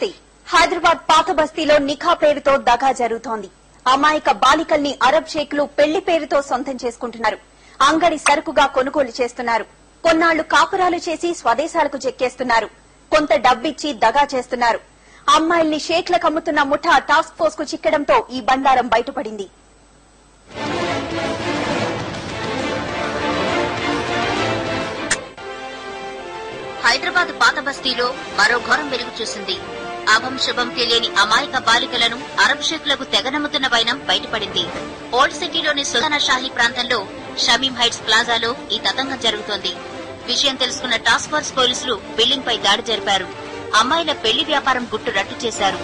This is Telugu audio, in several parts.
నమస్తే. హైదరాబాద్ పాత బస్తీలో నిఖా పేరుతో దగా జరుగుతోంది. అమాయక బాలికల్ని అరబ్ షేక్లు పెళ్లి పేరుతో సొంతం చేసుకుంటున్నారు. అంగడి సరుకుగా కొనుగోలు చేస్తున్నారు. కొన్నాళ్లు కాపురాలు చేసి స్వదేశాలకు చెక్కేస్తున్నారు. కొంత డబ్బిచ్చి దగా చేస్తున్నారు. అమ్మాయిల్ని షేక్లకు అమ్ముతున్న ముఠా టాస్క్ ఫోర్స్ కు చిక్కడంతో ఈ బండారం బయటపడింది. హైదరాబాద్ పాత బస్తీలో మరో ఘోరం వెలుగు చూసింది. అభం శుభం తెలియని అమాయక బాలికలను అరబ్ షేక్లకు తెగనమ్ముతున్న వైనం బయటపడింది. ఓల్డ్ సిటీలోని సుల్తానా షాహీ ప్రాంతంలో షమీం హైట్స్ ప్లాజాలో ఈ తతంగం జరుగుతోంది. విషయం తెలుసుకున్న టాస్క్ ఫోర్స్ పోలీసులు బిల్డింగ్ పై దాడి జరిపారు. అమ్మాయిల పెళ్లి వ్యాపారం గుట్టు రట్టు చేశారు.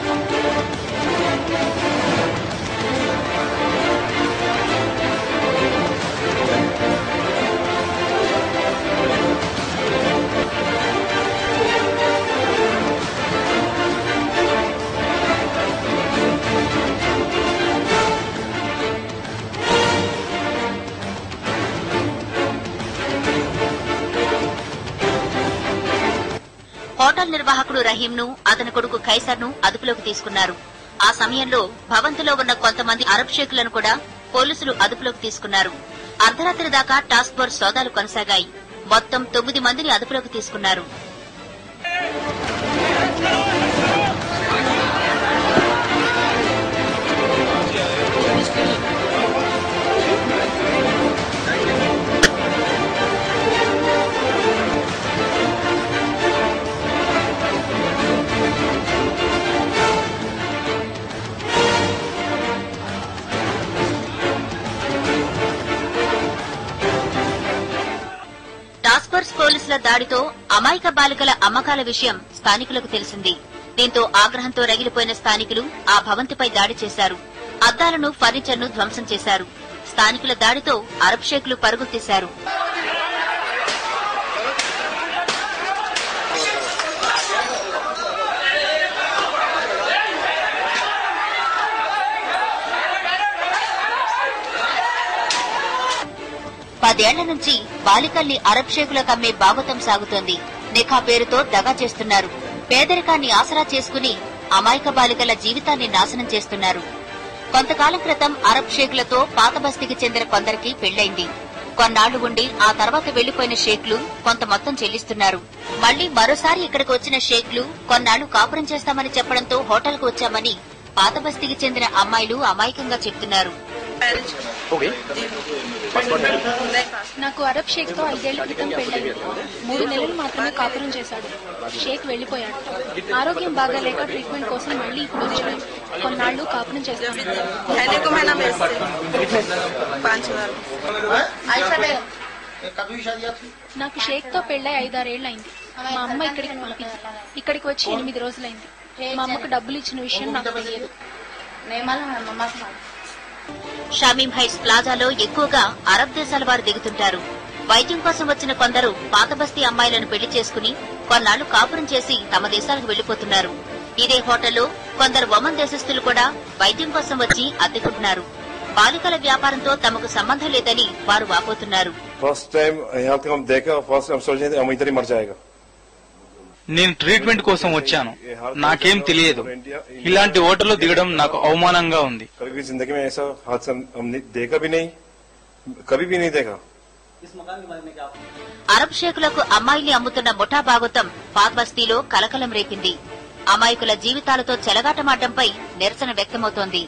హోటల్ నిర్వాహకుడు రహీంను, అతని కొడుకు ఖైసర్ను అదుపులోకి తీసుకున్నారు. ఆ సమయంలో భవంతిలో ఉన్న కొంతమంది అరబ్ షేకులను కూడా పోలీసులు అదుపులోకి తీసుకున్నారు. అర్ధరాత్రి దాకా టాస్క్ ఫోర్స్ సోదాలు కొనసాగాయి. మొత్తం 9 మందిని అదుపులోకి తీసుకున్నారు. టాస్క్ ఫోర్స్ పోలీసుల దాడితో అమాయక బాలికల అమ్మకాల విషయం స్థానికులకు తెలిసింది. దీంతో ఆగ్రహంతో రగిలిపోయిన స్థానికులు ఆ భవంతిపై దాడి చేశారు. అద్దాలను, ఫర్నిచర్ను ధ్వంసం చేశారు. స్థానికుల దాడితో అరబ్ షేకులు పరుగులు తీశారు. పదేళ్ల నుంచి బాలికల్ని అరబ్ షేకులకు అమ్మే భాగవతం సాగుతోంది. నిఖా పేరుతో దగా చేస్తున్నారు. పేదరికాన్ని ఆసరా చేసుకుని అమాయక బాలికల జీవితాన్ని నాశనం చేస్తున్నారు. కొంతకాలం క్రితం అరబ్ షేకులతో పాత బస్తీకి చెందిన కొందరికి పెళ్లైంది. కొన్నాళ్లు ఉండి ఆ తర్వాత వెళ్లిపోయిన షేక్లు కొంత మొత్తం చెల్లిస్తున్నారు. మళ్లీ మరోసారి ఇక్కడికి వచ్చిన షేక్లు కొన్నాళ్లు కాపురం చేస్తామని చెప్పడంతో హోటల్కు వచ్చామని పాత బస్తీకి చెందిన అమ్మాయిలు అమాయకంగా చెప్తున్నారు. నాకు అరబ్ షేక్ తో 5 ఏళ్ల క్రితం పెళ్లైంది. 3 నెలలు మాత్రమే కాపురం చేశాడు. షేక్ వెళ్లిపోయాడు. ఆరోగ్యం బాగాలేక ట్రీట్మెంట్ కోసం మళ్లీ ఇప్పుడు వచ్చాడు. కొన్నాళ్లు కాపురం చేస్తాను. నాకు షేక్ తో పెళ్లై 5-6 ఏళ్లైంది. మా అమ్మ ఇక్కడికి పంపింది. ఇక్కడికి వచ్చి 8 రోజులైంది. మా అమ్మకు డబ్బులు ఇచ్చిన విషయం నాకు తెలియదు. షమీం హైట్స్ ప్లాజాలో ఎక్కువగా అరబ్ దేశాల వారు దిగుతుంటారు. వైద్యం కోసం వచ్చిన కొందరు పాత బస్తీ అమ్మాయిలను పెళ్లి చేసుకుని కొన్నాళ్లు కాపురం చేసి తమ దేశాలకు వెళ్లిపోతున్నారు. ఇదే హోటల్లో కొందరు ఒమన్ దేశస్థులు కూడా వైద్యం కోసం వచ్చి అద్దెకుంటున్నారు. బాలికల వ్యాపారంతో తమకు సంబంధం లేదని వారు వాపోతున్నారు. నేను ట్రీట్మెంట్ కోసం వచ్చాను. నాకేం తెలియదు. ఇలాంటి హోటల్లో దిగడం నాకు అవమానంగా ఉంది. అరబ్ షేకులకు అమ్మాయిల్ని అమ్ముతున్న ముఠా భాగవతం పాత బస్తీలో కలకలం రేపింది. అమాయకుల జీవితాలతో చెలగాటమాడడంపై నిరసన వ్యక్తమవుతోంది.